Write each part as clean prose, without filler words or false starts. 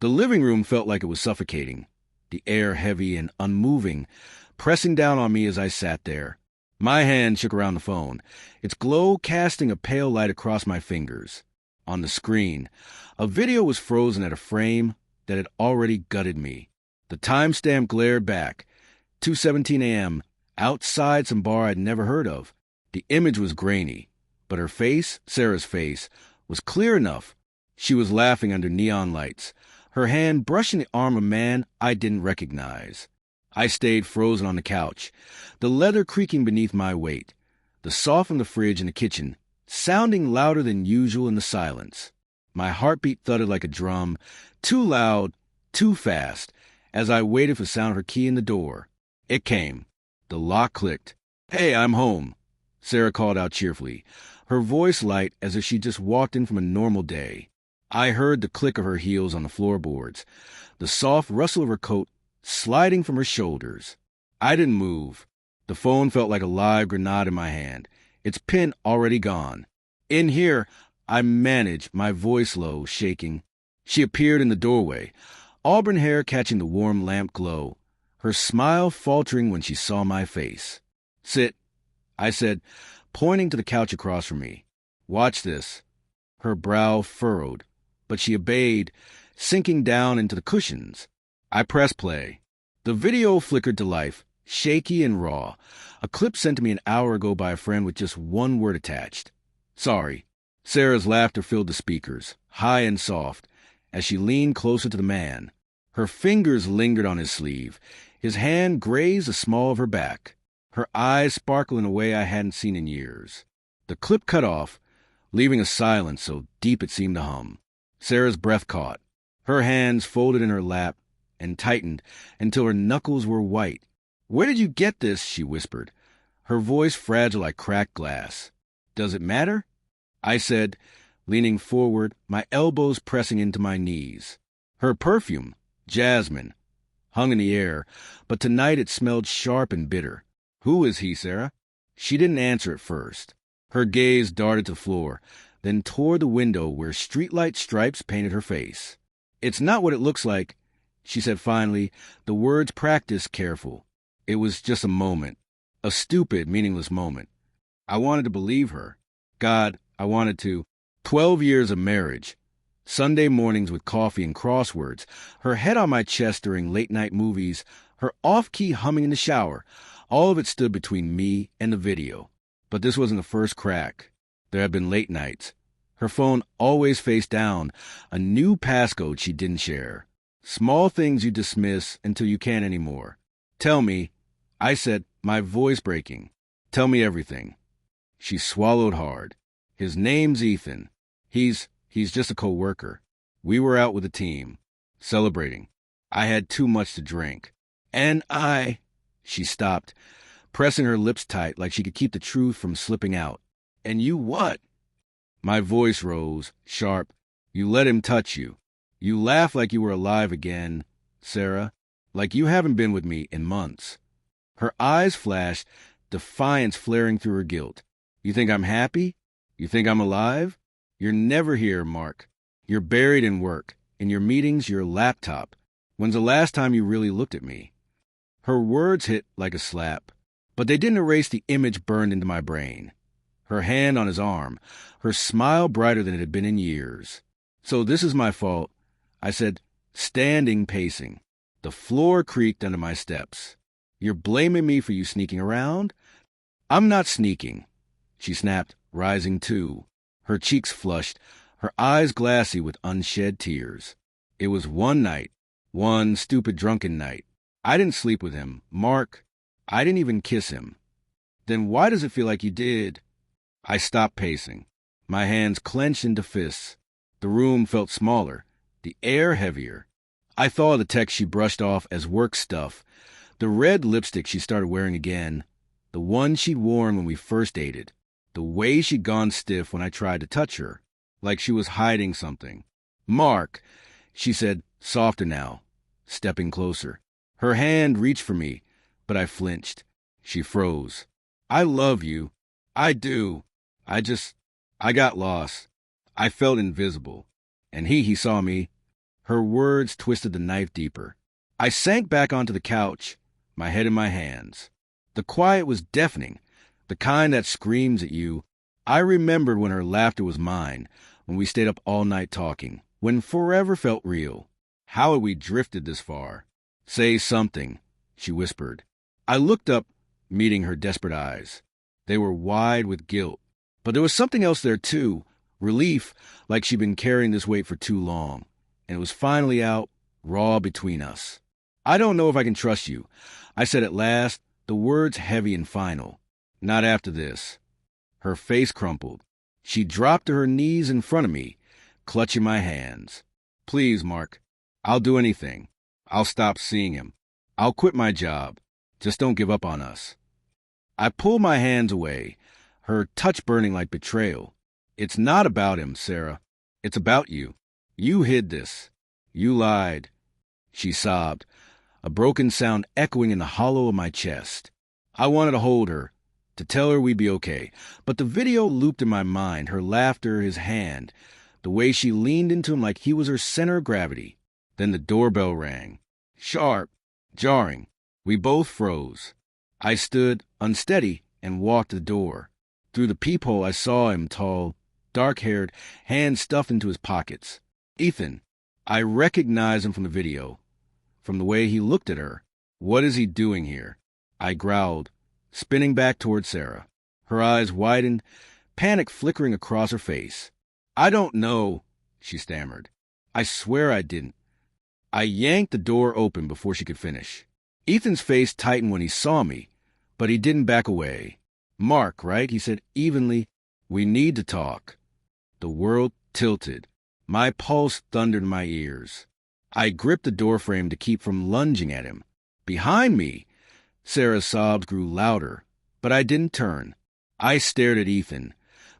The living room felt like it was suffocating, the air heavy and unmoving, pressing down on me as I sat there. My hand shook around the phone, its glow casting a pale light across my fingers. On the screen, a video was frozen at a frame that had already gutted me. The timestamp glared back, 2:17 a.m., outside some bar I'd never heard of. The image was grainy, but her face, Sarah's face, was clear enough. She was laughing under neon lights, her hand brushing the arm of a man I didn't recognize. I stayed frozen on the couch, the leather creaking beneath my weight, the saw from the fridge in the kitchen sounding louder than usual in the silence. My heartbeat thudded like a drum, too loud, too fast, as I waited for the sound of her key in the door. It came. The lock clicked. "Hey, I'm home," Sarah called out cheerfully, her voice light as if she'd just walked in from a normal day. I heard the click of her heels on the floorboards, the soft rustle of her coat sliding from her shoulders. I didn't move. The phone felt like a live grenade in my hand, its pin already gone. "In here," I managed, my voice low, shaking. She appeared in the doorway, auburn hair catching the warm lamp glow, her smile faltering when she saw my face. "Sit," I said, pointing to the couch across from me. "Watch this." Her brow furrowed, but she obeyed, sinking down into the cushions. I pressed play. The video flickered to life, shaky and raw, a clip sent to me an hour ago by a friend with just one word attached. "Sorry." Sarah's laughter filled the speakers, high and soft, as she leaned closer to the man. Her fingers lingered on his sleeve, his hand grazed the small of her back, her eyes sparkled in a way I hadn't seen in years. The clip cut off, leaving a silence so deep it seemed to hum. Sarah's breath caught. Her hands folded in her lap and tightened until her knuckles were white. "Where did you get this?" she whispered, her voice fragile like cracked glass. "Does it matter?" I said, leaning forward, my elbows pressing into my knees. Her perfume, jasmine, hung in the air, but tonight it smelled sharp and bitter. "Who is he, Sarah?" She didn't answer at first. Her gaze darted to the floor, then toward the window where streetlight stripes painted her face. "It's not what it looks like," she said finally, the words practiced careful. It was just a moment, a stupid, meaningless moment. I wanted to believe her. God, I wanted to. 12 years of marriage. Sunday mornings with coffee and crosswords, her head on my chest during late-night movies, her off-key humming in the shower. All of it stood between me and the video. But this wasn't the first crack. There had been late nights. Her phone always face down, a new passcode she didn't share. Small things you dismiss until you can't anymore. "Tell me," I said, my voice breaking. "Tell me everything." She swallowed hard. "His name's Ethan. He's just a co-worker. We were out with the team, celebrating. I had too much to drink. And She stopped, pressing her lips tight like she could keep the truth from slipping out. "And you what?" My voice rose, sharp. "You let him touch you. You laugh like you were alive again, Sarah, like you haven't been with me in months." Her eyes flashed, defiance flaring through her guilt. "You think I'm happy? You think I'm alive? You're never here, Mark. You're buried in work. In your meetings, your laptop. When's the last time you really looked at me?" Her words hit like a slap, but they didn't erase the image burned into my brain. Her hand on his arm, her smile brighter than it had been in years. "So this is my fault," I said, standing, pacing. The floor creaked under my steps. "You're blaming me for you sneaking around?" "I'm not sneaking," she snapped, rising too, her cheeks flushed, her eyes glassy with unshed tears. "It was one night, one stupid drunken night. I didn't sleep with him. Mark, I didn't even kiss him." "Then why does it feel like you did?" I stopped pacing, my hands clenched into fists. The room felt smaller, the air heavier. I thought of the text she brushed off as work stuff, the red lipstick she started wearing again, the one she'd worn when we first dated, the way she'd gone stiff when I tried to touch her, like she was hiding something. "Mark," she said, softer now, stepping closer. Her hand reached for me, but I flinched. She froze. "I love you. I do. I got lost. I felt invisible. And he saw me. Her words twisted the knife deeper. I sank back onto the couch, my head in my hands. The quiet was deafening, the kind that screams at you. I remembered when her laughter was mine, when we stayed up all night talking, when forever felt real. How had we drifted this far? Say something, she whispered. I looked up, meeting her desperate eyes. They were wide with guilt. But there was something else there, too. Relief, like she'd been carrying this weight for too long. And it was finally out, raw between us. I don't know if I can trust you, I said at last, the words heavy and final. Not after this. Her face crumpled. She dropped to her knees in front of me, clutching my hands. Please, Mark. I'll do anything. I'll stop seeing him. I'll quit my job. Just don't give up on us. I pulled my hands away, her touch burning like betrayal. It's not about him, Sarah. It's about you. You hid this. You lied. She sobbed, a broken sound echoing in the hollow of my chest. I wanted to hold her, to tell her we'd be okay, but the video looped in my mind, her laughter, his hand, the way she leaned into him like he was her center of gravity. Then the doorbell rang. Sharp, jarring. We both froze. I stood, unsteady, and walked to the door. Through the peephole I saw him, tall, dark-haired, hands stuffed into his pockets. Ethan. I recognized him from the video, from the way he looked at her. What is he doing here? I growled, spinning back toward Sarah. Her eyes widened, panic flickering across her face. I don't know, she stammered. I swear I didn't. I yanked the door open before she could finish. Ethan's face tightened when he saw me, but he didn't back away. Mark, right? He said evenly. We need to talk. The world tilted. My pulse thundered in my ears. I gripped the doorframe to keep from lunging at him. Behind me! Sarah's sobs grew louder, but I didn't turn. I stared at Ethan,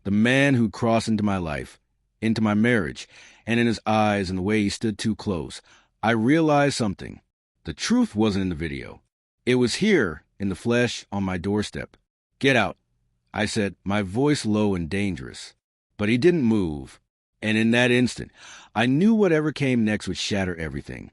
the man who'd crossed into my life, into my marriage, and in his eyes and the way he stood too close, I realized something. The truth wasn't in the video. It was here, in the flesh, on my doorstep. Get out, I said, my voice low and dangerous. But he didn't move, and in that instant, I knew whatever came next would shatter everything.